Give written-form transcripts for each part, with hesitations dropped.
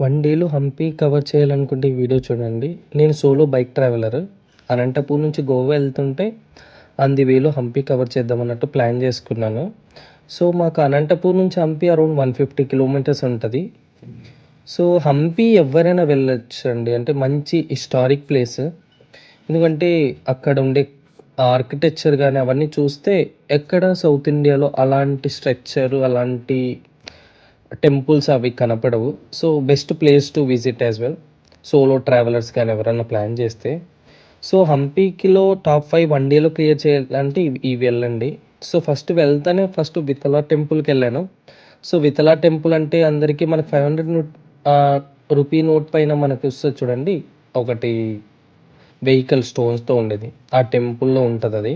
1 డేలో హంపి కవర్ చేయాలనుకుంటే ఈ వీడియో చూడండి. నేను సోలో బైక్ ట్రావెలర్. అనంతపూర్ నుంచి గోవా వెళ్తుంటే ఆన్ ది వేలో హంపి కవర్ చేద్దాం అన్నట్టు ప్లాన్ చేసుకున్నాను. సో మాకు అనంతపూర్ నుంచి హంపి అరౌండ్ 150 కిలోమీటర్స్ ఉంటుంది. సో హంపి ఎవరైనా వెళ్ళొచ్చండి. అంటే మంచి హిస్టారిక్ ప్లేస్. ఎందుకంటే అక్కడ ఉండే ఆర్కిటెక్చర్ కానీ అవన్నీ చూస్తే ఎక్కడ సౌత్ ఇండియాలో అలాంటి స్ట్రక్చర్, అలాంటి టెంపుల్స్ అవి కనపడవు. So best place to visit as well, solo travellers కానీ ఎవరైనా ప్లాన్ చేస్తే. సో హంపీకిలో టాప్ 5 1 డేలో క్లియర్ చేయాలంటే ఇవి వెళ్ళండి. సో ఫస్ట్ వితలా టెంపుల్కి వెళ్ళాను. సో వితలా టెంపుల్ అంటే అందరికీ మనకు 500 రూపీ నోట్ పైన మనకు వస్తుంది చూడండి, ఒకటి వెహికల్ స్టోన్స్తో ఉండేది. ఆ టెంపుల్లో ఉంటుంది అది.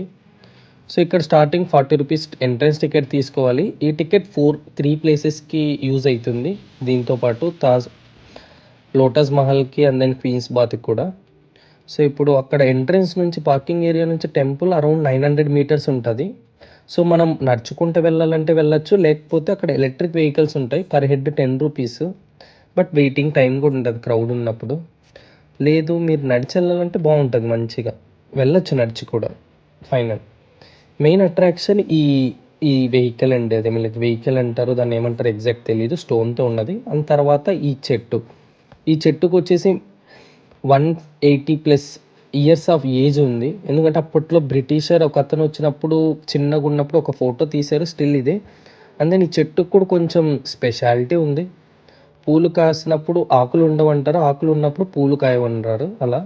సో ఇక్కడ స్టార్టింగ్ 40 రూపీస్ ఎంట్రన్స్ టికెట్ తీసుకోవాలి. ఈ టికెట్ 3 ప్లేసెస్కి యూజ్ అవుతుంది. దీంతోపాటు లోటస్ మహల్కి అండ్ దెన్ క్వీన్స్ బాత్కి కూడా. సో ఇప్పుడు అక్కడ ఎంట్రన్స్ నుంచి, పార్కింగ్ ఏరియా నుంచి టెంపుల్ అరౌండ్ 900 మీటర్స్ ఉంటుంది. సో మనం నడుచుకుంటూ వెళ్ళాలంటే వెళ్ళచ్చు, లేకపోతే అక్కడ ఎలక్ట్రిక్ వెహికల్స్ ఉంటాయి. Per head 10 rupees. But waiting time కూడా ఉంటుంది క్రౌడ్ ఉన్నప్పుడు. లేదు మీరు నడిచి వెళ్ళాలంటే బాగుంటుంది, మంచిగా వెళ్ళచ్చు నడిచి కూడా. ఫైనల్ మెయిన్ అట్రాక్షన్ ఈ ఈ వెహికల్ అండి. అదే మీకు వెహికల్ అంటారు, దాన్ని ఏమంటారు ఎగ్జాక్ట్ తెలియదు. స్టోన్తో ఉన్నది. అండ్ తర్వాత ఈ చెట్టుకు వచ్చేసి 180+ ఇయర్స్ ఆఫ్ ఏజ్ ఉంది. ఎందుకంటే అప్పట్లో బ్రిటిషర్ ఒక అతను వచ్చినప్పుడు, చిన్నగా ఉన్నప్పుడు ఒక ఫోటో తీశారు, స్టిల్ ఇదే. అండ్ దెన్ ఈ చెట్టుకు కూడా కొంచెం స్పెషాలిటీ ఉంది. పూలు కాసినప్పుడు ఆకులు ఉండవంటారు, ఆకులు ఉన్నప్పుడు పూలు కాయవంటారు అలా.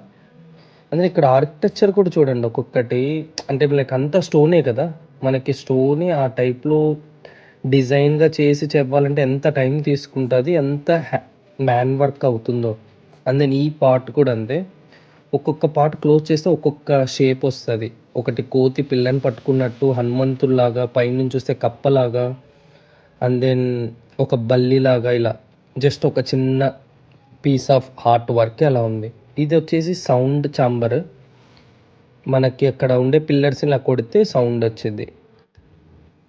అంటే ఇక్కడ ఆర్కిటెక్చర్ కూడా చూడండి ఒక్కొక్కటి. అంటే లైక్ అంతా స్టోనే కదా, మనకి స్టోనే ఆ టైప్లో డిజైన్గా చేసి చెప్పాలంటే ఎంత టైం తీసుకుంటుంది, ఎంత మ్యాన్ వర్క్ అవుతుందో. అండ్ ఈ పార్ట్ కూడా అంతే. ఒక్కొక్క పార్ట్ క్లోజ్ చేస్తే ఒక్కొక్క షేప్ వస్తుంది. ఒకటి కోతి పిల్లని పట్టుకున్నట్టు, హనుమంతుల్లాగా, పైనుంచి చూస్తే కప్పలాగా, అండ్ దెన్ ఒక బల్లిలాగా, ఇలా జస్ట్ ఒక చిన్న పీస్ ఆఫ్ హార్ట్ వర్క్ అలా ఉంది. ఇది వచ్చేసి సౌండ్ ఛాంబర్. మనకి అక్కడ ఉండే పిల్లర్స్ ఇలా కొడితే సౌండ్ వచ్చింది.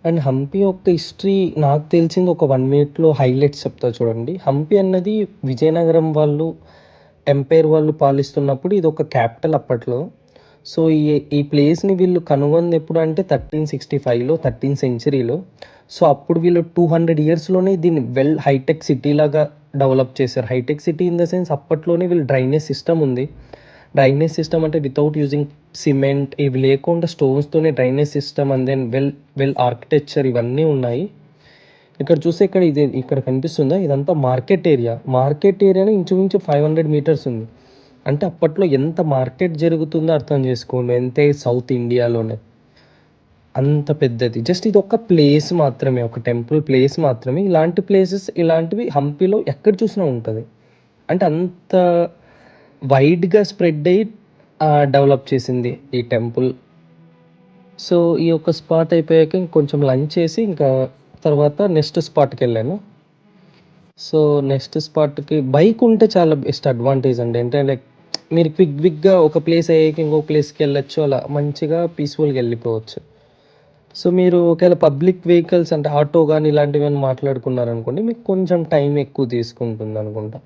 అండ్ హంపి యొక్క హిస్టరీ నాకు తెలిసింది ఒక 1 మినిట్లో హైలైట్స్ చెప్తా చూడండి. హంపి అన్నది విజయనగరం వాళ్ళు, ఎంపైర్ వాళ్ళు పాలిస్తున్నప్పుడు ఇది ఒక క్యాపిటల్ అప్పట్లో. సో ఈ ప్లేస్ని వీళ్ళు కనుగొంది ఎప్పుడు అంటే 1365లో, 13th సెంచరీలో. సో అప్పుడు వీళ్ళు 200 ఇయర్స్లోనే దీన్ని హైటెక్ సిటీ లాగా డెవలప్ చేశారు. Hi-tech city in the sense అప్పట్లోనే వీళ్ళు డ్రైనేజ్ సిస్టమ్ ఉంది. డ్రైనేజ్ సిస్టమ్ అంటే వితౌట్ యూజింగ్ సిమెంట్, ఇవి లేకుండా స్టోన్స్తోనే drainage system, and then well architecture ఇవన్నీ ఉన్నాయి. ఇక్కడ చూస్తే ఇక్కడ కనిపిస్తుందా, ఇదంతా మార్కెట్ ఏరియాని ఇంచుమించు 500 మీటర్స్ ఉంది. అంటే అప్పట్లో ఎంత మార్కెట్ జరుగుతుందో అర్థం చేసుకోండి. ఎంతే సౌత్ ఇండియాలోనే అంత పెద్దది. జస్ట్ ఇది ఒక ప్లేస్ మాత్రమే, ఒక టెంపుల్ ప్లేస్ మాత్రమే. ఇలాంటివి హంపిలో ఎక్కడ చూసినా ఉంటుంది. అంటే అంత వైడ్గా స్ప్రెడ్ అయ్యి డెవలప్ చేసింది ఈ టెంపుల్. సో ఈ యొక్క స్పాట్ అయిపోయాక ఇంకొంచెం లంచ్ చేసి ఇంకా తర్వాత నెక్స్ట్ స్పాట్కి వెళ్ళాను. సో నెక్స్ట్ స్పాట్కి బైక్ ఉంటే చాలా బెస్ట్ అడ్వాంటేజ్ అండి. అంటే లైక్ మీరు క్విక్గా ఒక ప్లేస్ అయ్యాక ఇంకో ప్లేస్కి వెళ్ళొచ్చు, అలా మంచిగా పీస్ఫుల్గా వెళ్ళిపోవచ్చు. సో మీరు ఒకవేళ పబ్లిక్ వెహికల్స్ అంటే ఆటో కానీ ఇలాంటివి మాట్లాడుకున్నారనుకోండి, మీకు కొంచెం టైం ఎక్కువ తీసుకుంటుంది అనుకుంటా.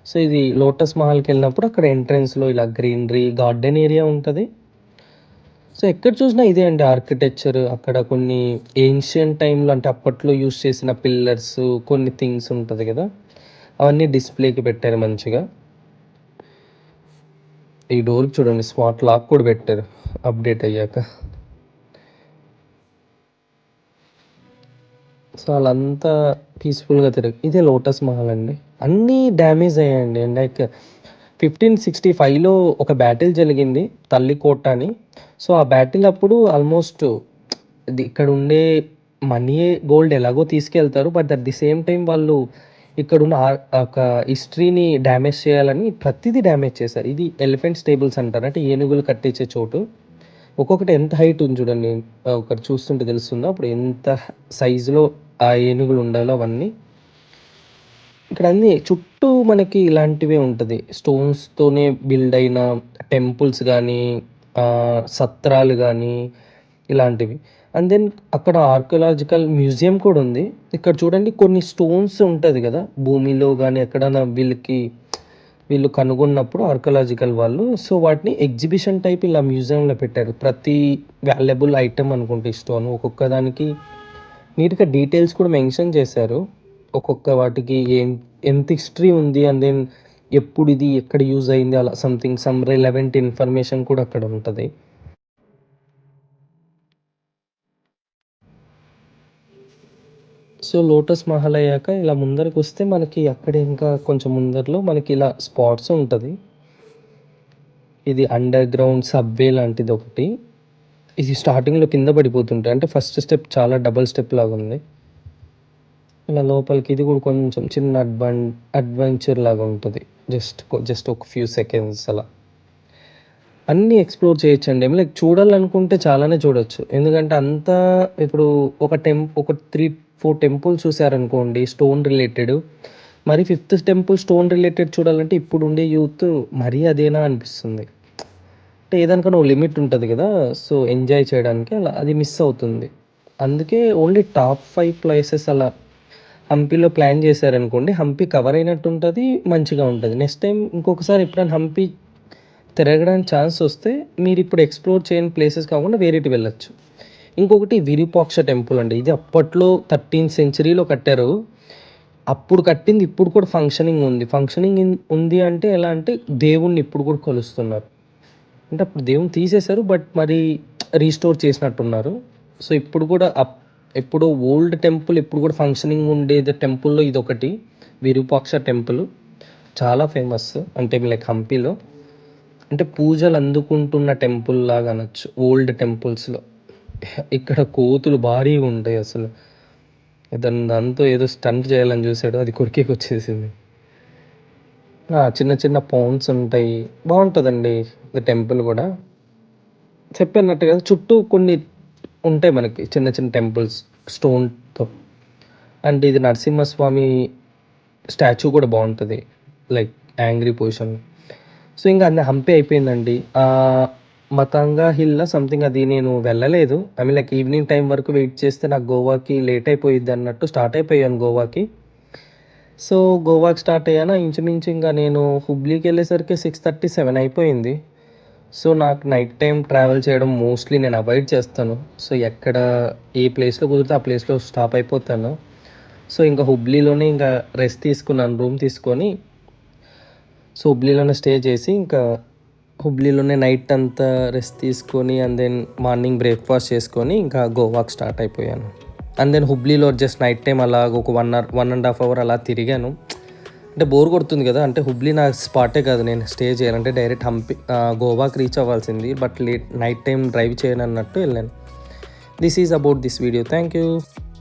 సో ఇది లోటస్ మహల్కి వెళ్ళినప్పుడు అక్కడ ఎంట్రన్స్లో ఇలా గ్రీనరీ గార్డెన్ ఏరియా ఉంటుంది. సో ఎక్కడ చూసినా ఇదే అండి ఆర్కిటెక్చర్. అక్కడ కొన్ని ఏన్షియంట్ టైంలో అంటే అప్పట్లో యూస్ చేసిన పిల్లర్స్, కొన్ని థింగ్స్ ఉంటుంది కదా, అవన్నీ డిస్ప్లేకి పెట్టారు మంచిగా. ఈ డోర్కి చూడండి స్మార్ట్ లాక్ కూడా పెట్టారు అప్డేట్ అయ్యాక. సో వాళ్ళంతా పీస్ఫుల్గా ఇదే లోటస్ మహల్ అండి. అన్నీ డ్యామేజ్ అయ్యాయండి. లైక్ 1565లో ఒక బ్యాటిల్ జరిగింది, తల్లికోట అని. సో ఆ బ్యాటిల్ అప్పుడు ఆల్మోస్ట్ ఇక్కడ ఉండే మనీ, గోల్డ్ ఎలాగో తీసుకెళ్తారు. But at the same time వాళ్ళు ఇక్కడున్న ఒక హిస్టరీని డ్యామేజ్ చేయాలని ప్రతిదీ డ్యామేజ్ చేశారు. ఇది ఎలిఫెంట్ స్టేబుల్స్ అంటారు, అంటే ఏనుగులు కట్టించే చోటు. ఒక్కొక్కటి ఎంత హైట్ ఉంది చూడండి, ఒకటి చూస్తుంటే తెలుస్తుందో అప్పుడు ఎంత సైజులో ఆ ఏనుగులు ఉండాలో అవన్నీ. ఇక్కడ అన్నీ చుట్టూ మనకి ఇలాంటివే ఉంటుంది, స్టోన్స్తోనే బిల్డ్ అయిన టెంపుల్స్ కానీ, సత్రాలు కానీ ఇలాంటివి. అండ్ దెన్ అక్కడ ఆర్కియలాజికల్ మ్యూజియం కూడా ఉంది. ఇక్కడ చూడండి కొన్ని స్టోన్స్ ఉంటుంది కదా భూమిలో కానీ ఎక్కడైనా వీళ్ళు కనుగొన్నప్పుడు ఆర్కియలాజికల్ వాళ్ళు, సో వాటిని ఎగ్జిబిషన్ టైప్ ఇలా మ్యూజియంలో పెట్టారు. ప్రతి వాల్యుబుల్ ఐటమ్ అనుకుంటే ఈ స్టోన్ ఒక్కొక్క దానికి నీట్గా డీటెయిల్స్ కూడా మెన్షన్ చేశారు. ఒక్కొక్క వాటికి ఎంత హిస్టరీ ఉంది అండ్ దెన్ ఎప్పుడు ఇది ఎక్కడ యూజ్ అయింది అలా సంథింగ్ సమ్ రిలవెంట్ ఇన్ఫర్మేషన్ కూడా అక్కడ ఉంటుంది. సో లోటస్ మహల్ అయ్యాక ఇలా ముందరకు వస్తే మనకి అక్కడ ఇంకా కొంచెం ముందరలో మనకి ఇలా స్పాట్స్ ఉంటుంది. ఇది అండర్ గ్రౌండ్ సబ్వే లాంటిది ఒకటి. ఇది స్టార్టింగ్లో కింద పడిపోతుంటాయి, అంటే ఫస్ట్ స్టెప్ చాలా డబల్ స్టెప్ లాగా ఉంది. ఇలా లోపలికి ఇది కూడా కొంచెం చిన్న అడ్వెంచర్ లాగా ఉంటుంది. జస్ట్ ఒక ఫ్యూ సెకండ్స్ అలా అన్నీ ఎక్స్ప్లోర్ చేయొచ్చండి. లైక్ చూడాలనుకుంటే చాలానే చూడొచ్చు. ఎందుకంటే అంతా ఇప్పుడు ఒక 3-4 టెంపుల్స్ చూసారనుకోండి స్టోన్ రిలేటెడ్, మరి 5th టెంపుల్ స్టోన్ రిలేటెడ్ చూడాలంటే ఇప్పుడు ఉండే యూత్ మరీ అదేనా అనిపిస్తుంది. అంటే ఏదానికన్నా ఒక లిమిట్ ఉంటుంది కదా, సో ఎంజాయ్ చేయడానికి అలా అది మిస్ అవుతుంది. అందుకే ఓన్లీ టాప్ 5 ప్లేసెస్ అలా హంపీలో ప్లాన్ చేశారనుకోండి, హంపీ కవర్ అయినట్టు ఉంటుంది, మంచిగా ఉంటుంది. నెక్స్ట్ టైం ఇంకొకసారి ఎప్పుడైనా హంపీ తిరగడానికి ఛాన్స్ వస్తే మీరు ఇప్పుడు ఎక్స్ప్లోర్ చేయని ప్లేసెస్ కాకుండా వేరేటి వెళ్ళొచ్చు. ఇంకొకటి విరూపాక్ష టెంపుల్ అండి. ఇది అప్పట్లో 13th సెంచరీలో కట్టారు. అప్పుడు కట్టింది ఇప్పుడు కూడా ఫంక్షనింగ్ ఉంది అంటే ఎలా అంటే దేవుణ్ణి ఇప్పుడు కూడా కొలుస్తున్నారు. అంటే అప్పుడు దేవుని తీసేశారు బట్ మరి రీస్టోర్ చేసినట్టున్నారు. సో ఇప్పుడు కూడా ఎప్పుడు ఓల్డ్ టెంపుల్ ఇప్పుడు కూడా ఫంక్షనింగ్ ఉండేది టెంపుల్లో ఇది ఒకటి, విరూపాక్ష టెంపుల్. చాలా ఫేమస్ అంటే లైక్ హంపీలో, అంటే పూజలు అందుకుంటున్న టెంపుల్ లాగా అనొచ్చు ఓల్డ్ టెంపుల్స్లో. ఇక్కడ కోతులు భారీగా ఉంటాయి అసలు. దాంతో ఏదో స్టంట్ చేయాలని చూసాడు, అది కొరికేకి వచ్చేసింది. చిన్న చిన్న పౌండ్స్ ఉంటాయి, బాగుంటుందండి టెంపుల్ కూడా. చెప్పినట్టు కదా చుట్టూ కొన్ని ఉంటాయి మనకి చిన్న చిన్న టెంపుల్స్ స్టోన్తో. అండ్ ఇది నరసింహస్వామి స్టాచ్యూ కూడా బాగుంటుంది, లైక్ యాంగ్రీ పొజిషన్. సో ఇంకా అన్నీ హంపి అయిపోయిందండి. మతంగా హిల్ సంథింగ్ అది నేను వెళ్ళలేదు. లైక్ ఈవినింగ్ టైం వరకు వెయిట్ చేస్తే నాకు గోవాకి లేట్ అయిపోయింది అన్నట్టు స్టార్ట్ అయిపోయాను గోవాకి. సో గోవాకి స్టార్ట్ అయ్యాను ఇంచుమించు ఇంకా నేను హుబ్లీకి వెళ్ళేసరికి 6:30-7 అయిపోయింది. సో నాకు నైట్ టైం ట్రావెల్ చేయడం మోస్ట్లీ నేను అవాయిడ్ చేస్తాను. సో ఎక్కడ ఏ ప్లేస్లో కుదిరితే ఆ ప్లేస్లో స్టాప్ అయిపోతాను. సో ఇంకా హుబ్లీలోనే ఇంకా రెస్ట్ తీసుకున్నాను, రూమ్ తీసుకొని. సో హుబ్లీలోనే స్టే చేసి ఇంకా హుబ్లీలోనే నైట్ అంతా రెస్ట్ తీసుకొని అండ్ దెన్ మార్నింగ్ బ్రేక్ఫాస్ట్ చేసుకొని ఇంకా గోవాకి స్టార్ట్ అయిపోయాను. అండ్ దెన్ హుబ్లీలో జస్ట్ నైట్ టైం అలాగ ఒక 1.5 hour అలా తిరిగాను. అంటే బోర్ కొడుతుంది కదా, అంటే హుబ్లీ నా స్పాటే కాదు నేను స్టే చేయాలంటే డైరెక్ట్ గోవాకి రీచ్ అవ్వాల్సింది, బట్ నైట్ టైం డ్రైవ్ చేయను అన్నట్టు వెళ్ళాను. This is about this video. Thank you.